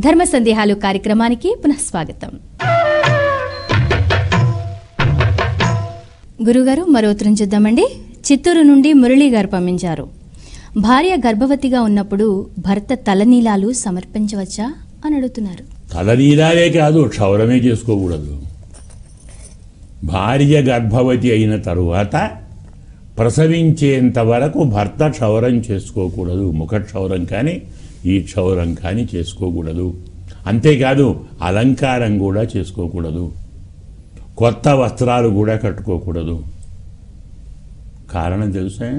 ధర్మ సందేహాలు కార్యక్రమానికి పునఃస్వాగతం. గురుగారు, మరో ఉత్తరం చూద్దామండి. చిత్తూరు నుండి మురళీ గారు పంపించారు. భార్య గర్భవతిగా ఉన్నప్పుడు భర్త తలనీలాలు సమర్పించవచ్చా అని అడుగుతున్నారు. తలనీలాలే కాదు, క్షౌరమే చేసుకోకూడదు. భార్య గర్భవతి అయిన తరువాత ప్రసవించేంత వరకు భర్త క్షౌరం చేసుకోకూడదు. ముఖ క్షౌరం కానీ ఈ క్షౌరం కానీ చేసుకోకూడదు. అంతేకాదు అలంకారం కూడా చేసుకోకూడదు. కొత్త వస్త్రాలు కూడా కట్టుకోకూడదు. కారణం తెలుసా?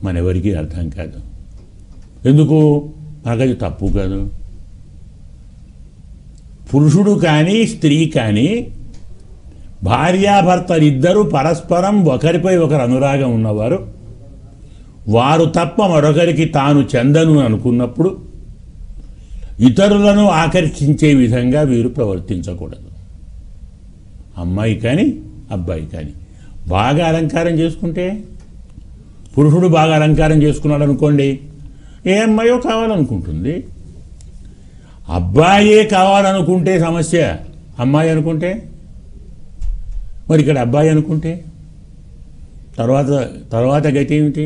మనెవరికి అర్థం కాదు. ఎందుకు? మనకది తప్పు కాదు. పురుషుడు కానీ స్త్రీ కానీ భార్యాభర్తలిద్దరూ పరస్పరం ఒకరిపై ఒకరు అనురాగం ఉన్నవారు, వారు తప్ప మరొకరికి తాను చెందను అనుకున్నప్పుడు ఇతరులను ఆకర్షించే విధంగా వీరు ప్రవర్తించకూడదు. అమ్మాయి కానీ అబ్బాయి కానీ బాగా అలంకారం చేసుకుంటే, పురుషుడు బాగా అలంకారం చేసుకున్నాడు అనుకోండి, ఏ అమ్మాయో కావాలనుకుంటుంది. అబ్బాయే కావాలనుకుంటే సమస్య. అమ్మాయి అనుకుంటే మరి ఇక్కడ అబ్బాయి అనుకుంటే తర్వాత గతి ఏమిటి?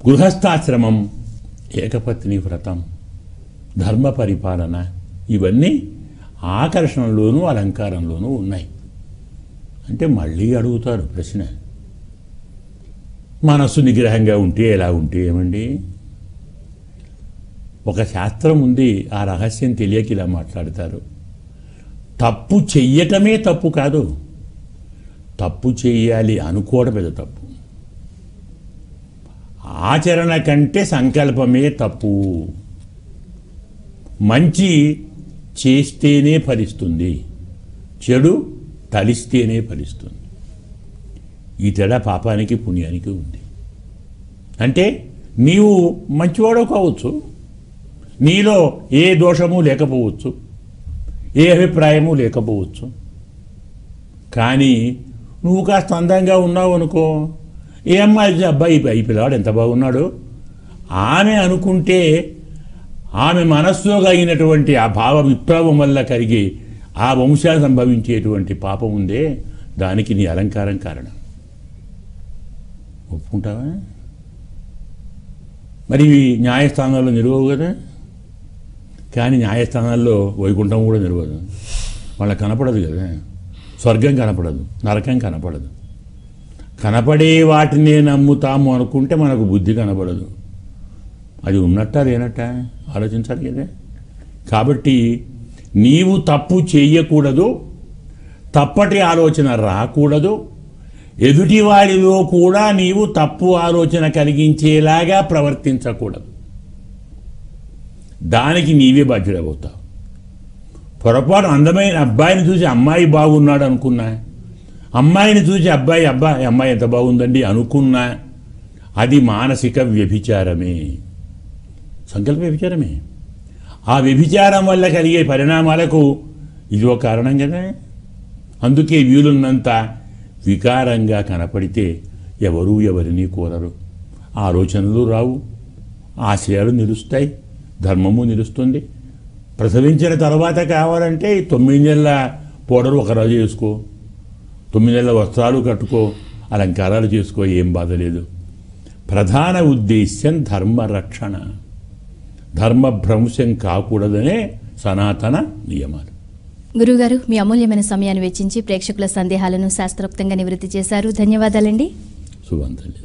గృహస్థాశ్రమం, ఏకపత్ని వ్రతం, ధర్మ పరిపాలన ఇవన్నీ ఆకర్షణలోనూ అలంకారంలోనూ ఉన్నాయి. అంటే మళ్ళీ అడుగుతారు ప్రశ్న, మనస్సు నిగ్రహంగా ఉంటే ఎలా ఉంటే ఏమండి? ఒక శాస్త్రం ఉంది, ఆ రహస్యం తెలియక ఇలా మాట్లాడతారు. తప్పు చెయ్యటమే తప్పు కాదు, తప్పు చెయ్యాలి అనుకోవడం పెద్ద తప్పు. ఆచరణ కంటే సంకల్పమే తప్పు. మంచి చేస్తేనే ఫలిస్తుంది, చెడు తలిస్తేనే ఫలిస్తుంది. ఈ తేడా పాపానికి పుణ్యానికి ఉంది. అంటే నీవు మంచివాడో కావచ్చు, నీలో ఏ దోషము లేకపోవచ్చు, ఏ అభిప్రాయము లేకపోవచ్చు, కానీ నువ్వు కాస్త అందంగా ఉన్నావు అనుకో, ఏ అమ్మాయి అబ్బాయి ఈ పిల్లవాడు ఎంత బాగున్నాడు ఆమె అనుకుంటే, ఆమె మనస్సులో కలిగినటువంటి ఆ భావ విప్లవం వల్ల కలిగి ఆ వంశాన్ని సంభవించేటువంటి పాపం ఉందే, దానికి నీ అలంకారం కారణం. ఒప్పుకుంటావా? మరి న్యాయస్థానాల్లో నిలవవు కదా. కానీ న్యాయస్థానాల్లో వైకుంఠం కూడా నిలవదు, వాళ్ళకి కనపడదు కదా. స్వర్గం కనపడదు, నరకం కనపడదు. కనపడే వాటినే నమ్ముతాము అనుకుంటే మనకు బుద్ధి కనపడదు. అది ఉన్నట్టా లేనట్టా ఆలోచించాలి కదా. కాబట్టి నీవు తప్పు చేయకూడదు, తప్పటి ఆలోచన రాకూడదు, ఎదుటివాడిలో కూడా నీవు తప్పు ఆలోచన కలిగించేలాగా ప్రవర్తించకూడదు. దానికి నీవే బాధ్యుడవుతావు. పొరపాటు అందమైన అబ్బాయిని చూసి అమ్మాయి బాగున్నాడు అనుకున్నా, అమ్మాయిని చూసి అమ్మాయి ఎంత బాగుందండి అనుకున్నా, అది మానసిక వ్యభిచారమే, సంకల్ప వ్యభిచారమే. ఆ వ్యభిచారం వల్ల కలిగే పరిణామాలకు ఇదో కారణం కదా. అందుకే వీలున్నంత వికారంగా కనపడితే ఎవరూ ఎవరిని కోరరు, ఆలోచనలు రావు, ఆశయాలు నిలుస్తాయి, ధర్మము నిలుస్తుంది. ప్రసవించిన తర్వాత కావాలంటే 9 నెలల పౌడర్ ఒకరోజు వేసుకో, 9 నెలల వస్త్రాలు కట్టుకో, అలంకారాలు చేసుకో, ఏం బాధ లేదు. ప్రధాన ఉద్దేశ్యం ధర్మరక్షణ, ధర్మభ్రంశం కాకూడదనే సనాతన నియమాలు. గురుగారు, మీ అమూల్యమైన సమయాన్ని వెచ్చించి ప్రేక్షకుల సందేహాలను శాస్త్రోక్తంగా నివృత్తి చేశారు. ధన్యవాదాలండి. శుభంతల్లి.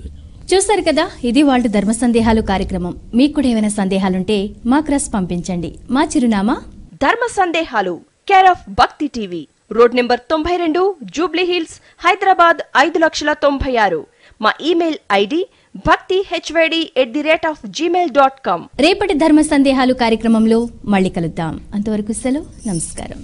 చూశారు కదా, ఇది వాళ్ళ ధర్మ సందేహాలు కార్యక్రమం. మీకు కూడా ఏమైనా సందేహాలుంటే మాకు రాసి పంపించండి. మా చిరునామా ధర్మ సందేహాలు, కేర్ ఆఫ్ భక్తి TV, road number 92, Jubilee hills, Hyderabad 5,96,000. మా ఇమెయిల్ ఐడి bhaktihyd@gmail.com. రేపటి ధర్మ సందేహాలు కార్యక్రమంలో మళ్ళీ కలుద్దాం. అంతవరకు సెలవు, నమస్కారం.